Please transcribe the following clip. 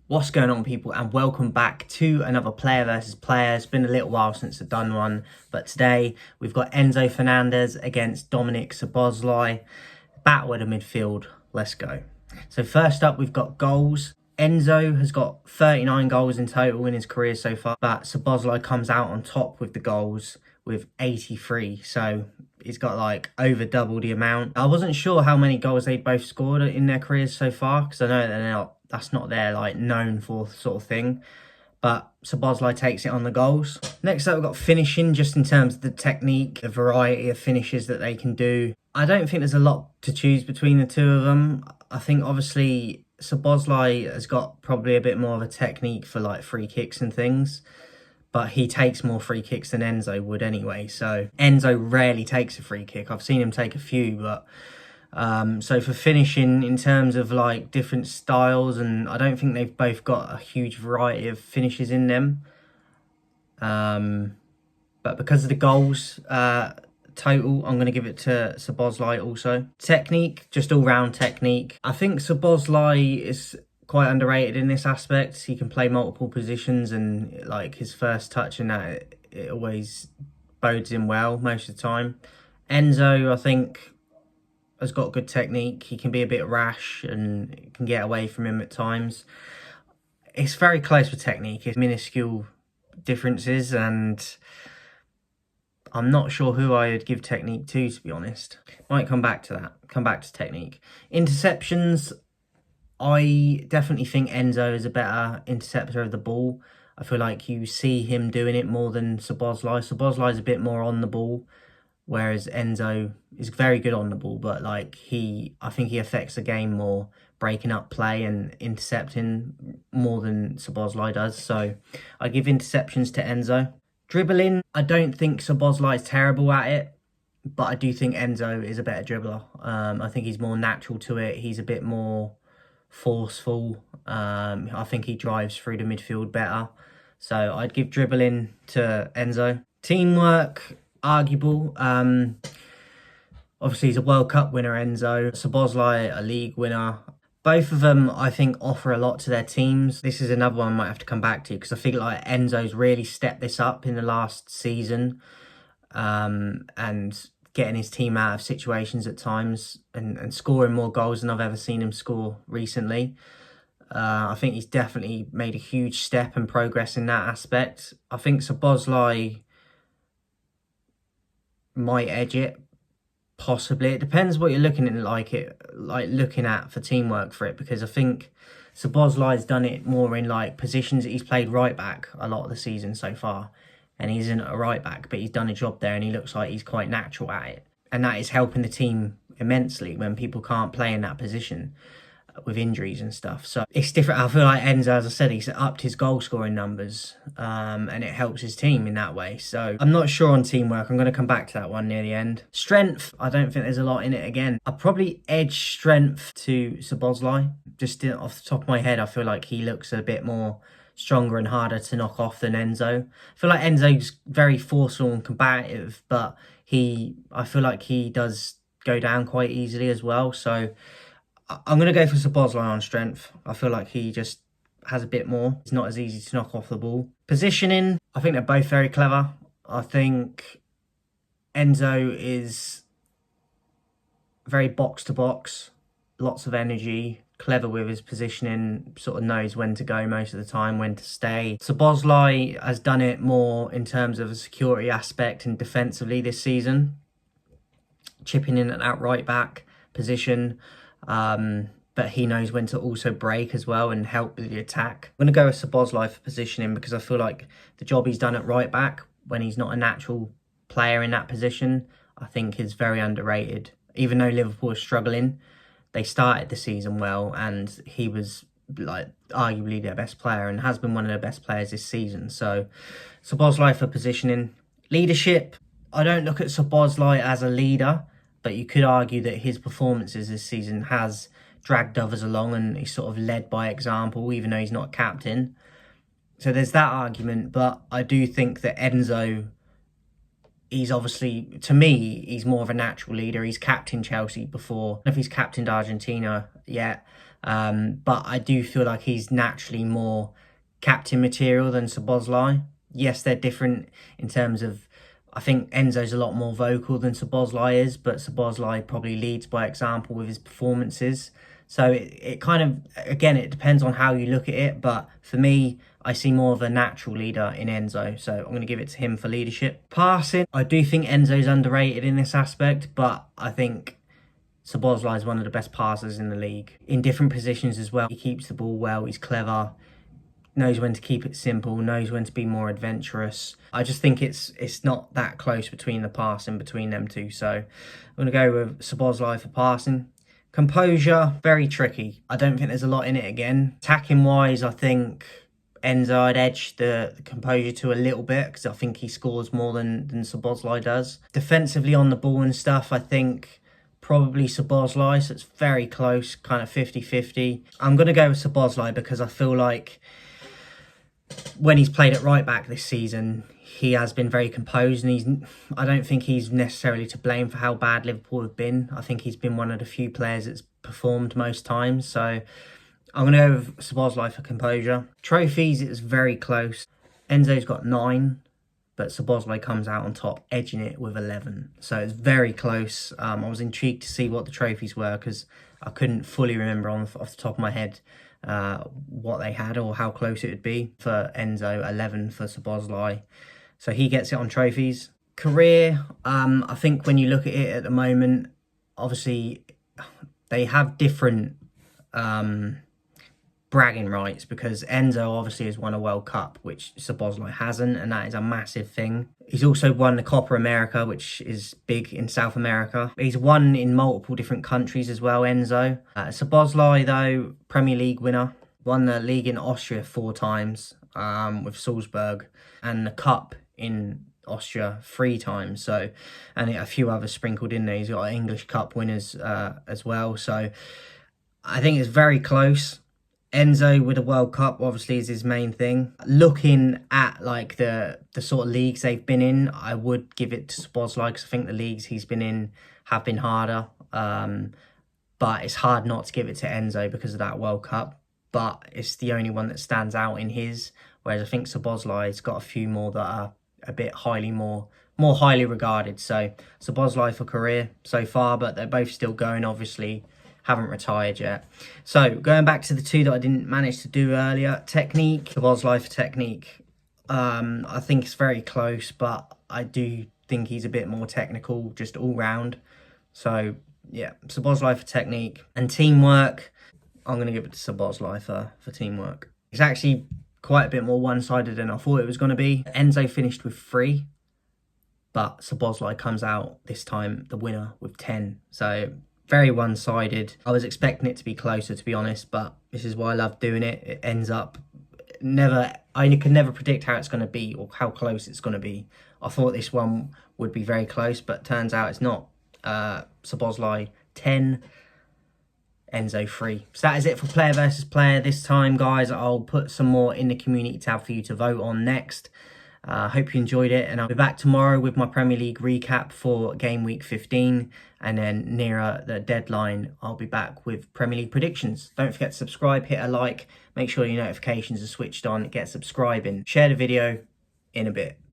What's going on, people, and welcome back to another player versus player. It's been a little while since I've done one, but today we've got Enzo Fernandez against Dominic Szoboszlai. Battle of the midfield. Let's go. So first up, we've got goals. Enzo has got 39 goals in total in his career so far, but Szoboszlai comes out on top with the goals with 83. So he's got like over double the amount. I wasn't sure how many goals they'd both scored in their careers so far, because I know that's not their like known for sort of thing. But Szoboszlai takes it on the goals. Next up, we've got finishing, just in terms of the technique, the variety of finishes that they can do. I don't think there's a lot to choose between the two of them. I think obviously Szoboszlai has got probably a bit more of a technique for like free kicks and things, but he takes more free kicks than Enzo would anyway. So Enzo rarely takes a free kick. I've seen him take a few, but so for finishing, in terms of like different styles, and I don't think they've both got a huge variety of finishes in them. But because of the goals total, I'm going to give it to Szoboszlai also. Technique, just all-round technique. I think Szoboszlai is quite underrated in this aspect. He can play multiple positions, and like his first touch and that, it always bodes him well most of the time. Enzo, I think, has got good technique. He can be a bit rash and can get away from him at times. It's very close with technique. It's minuscule differences, and I'm not sure who I would give technique to be honest. Might come back to that. Come back to technique. Interceptions, I definitely think Enzo is a better interceptor of the ball. I feel like you see him doing it more than Szoboszlai. Szoboszlai is a bit more on the ball, whereas Enzo is very good on the ball, but like I think he affects the game more, breaking up play and intercepting more than Szoboszlai does. So I give interceptions to Enzo. Dribbling, I don't think Szoboszlai is terrible at it, but I do think Enzo is a better dribbler. I think he's more natural to it. He's a bit more forceful. I think he drives through the midfield better. So I'd give dribbling to Enzo. Teamwork, arguable. Obviously he's a World Cup winner, Enzo. Szoboszlai, a league winner. Both of them, I think, offer a lot to their teams. This is another one I might have to come back to, because I feel like Enzo's really stepped this up in the last season, and getting his team out of situations at times and scoring more goals than I've ever seen him score recently. I think he's definitely made a huge step and progress in that aspect. I think Szoboszlai might edge it, possibly. It depends what you're looking at, looking at for teamwork for it, because I think Szoboszlai's done it more in like positions that he's played right back a lot of the season so far, and he isn't a right back, but he's done a job there and he looks like he's quite natural at it, and that is helping the team immensely when people can't play in that position with injuries and stuff. So it's different. I feel like Enzo, as I said, he's upped his goal scoring numbers, and it helps his team in that way. So I'm not sure on teamwork. I'm going to come back to that one near the end. Strength, I don't think there's a lot in it again. I'd probably edge strength to Szoboszlai. Just off the top of my head, I feel like he looks a bit more stronger and harder to knock off than Enzo. I feel like Enzo's very forceful and combative, but I feel like he does go down quite easily as well. So I'm going to go for Szoboszlai on strength. I feel like he just has a bit more. It's not as easy to knock off the ball. Positioning, I think they're both very clever. I think Enzo is very box-to-box, lots of energy, clever with his positioning, sort of knows when to go most of the time, when to stay. Szoboszlai has done it more in terms of a security aspect and defensively this season, chipping in at that right back position. But he knows when to also break as well and help with the attack. I'm going to go with Szoboszlai for positioning, because I feel like the job he's done at right back, when he's not a natural player in that position, I think is very underrated. Even though Liverpool are struggling, they started the season well, and he was like arguably their best player and has been one of their best players this season. So Szoboszlai for positioning. Leadership, I don't look at Szoboszlai as a leader, but you could argue that his performances this season has dragged others along, and he's sort of led by example, even though he's not captain. So there's that argument, but I do think that Enzo, he's obviously, to me, he's more of a natural leader. He's captained Chelsea before. I don't know if he's captained Argentina yet, But I do feel like he's naturally more captain material than Szoboszlai. Yes, they're different in terms of, I think Enzo's a lot more vocal than Szoboszlai is, but Szoboszlai probably leads by example with his performances. So it kind of, again, it depends on how you look at it. But for me, I see more of a natural leader in Enzo. So I'm going to give it to him for leadership. Passing, I do think Enzo's underrated in this aspect, but I think Szoboszlai is one of the best passers in the league. In different positions as well. He keeps the ball well, he's clever, knows when to keep it simple, knows when to be more adventurous. I just think it's not that close between the passing between them two. So I'm going to go with Szoboszlai for passing. Composure, very tricky. I don't think there's a lot in it again. Attacking wise, I think Enzo, I'd edge the composure to a little bit because I think he scores more than Szoboszlai does. Defensively on the ball and stuff, I think probably Szoboszlai, so it's very close, kind of 50-50. I'm going to go with Szoboszlai because I feel like when he's played at right back this season, he has been very composed, and I don't think he's necessarily to blame for how bad Liverpool have been. I think he's been one of the few players that's performed most times. So I'm going to go with Szoboszlai for composure. Trophies, it's very close. Enzo's got 9, but Szoboszlai comes out on top, edging it with 11. So it's very close. I was intrigued to see what the trophies were because I couldn't fully remember off the top of my head what they had or how close it would be. For Enzo, 11 for Szoboszlai. So he gets it on trophies. Career, I think when you look at it at the moment, obviously they have different bragging rights because Enzo obviously has won a World Cup, which Szoboszlai hasn't, and that is a massive thing. He's also won the Copa America, which is big in South America. He's won in multiple different countries as well, Enzo. Szoboszlai, though, Premier League winner. Won the league in Austria 4 times with Salzburg, and the Cup in Austria 3 times. So, and a few others sprinkled in there. He's got English Cup winners as well. So I think it's very close. Enzo with a World Cup obviously is his main thing. Looking at like the sort of leagues they've been in, I would give it to Szoboszlai because I think the leagues he's been in have been harder. But it's hard not to give it to Enzo because of that World Cup. But it's the only one that stands out in his. Whereas I think Szoboszlai's got a few more that are a bit more highly regarded. So Szoboszlai for career so far, but they're both still going, obviously. Haven't retired yet. So going back to the 2 that I didn't manage to do earlier, technique, Szoboszlai for technique. I think it's very close, but I do think he's a bit more technical, just all round. So yeah, Szoboszlai for technique. And teamwork, I'm going to give it to Szoboszlai for teamwork. It's actually quite a bit more one-sided than I thought it was going to be. Enzo finished with 3, but Szoboszlai comes out this time the winner with 10. So very one-sided. I was expecting it to be closer, to be honest, but this is why I love doing it. It ends up I can never predict how it's going to be or how close it's going to be. I thought this one would be very close, but turns out it's not. Szoboszlai 10, Enzo 3. So that is it for player versus player this time, guys. I'll put some more in the community tab for you to vote on next. Hope you enjoyed it, and I'll be back tomorrow with my Premier League recap for game week 15, and then nearer the deadline I'll be back with Premier League predictions. Don't forget to subscribe, hit a like, make sure your notifications are switched on, get subscribing, share the video. In a bit.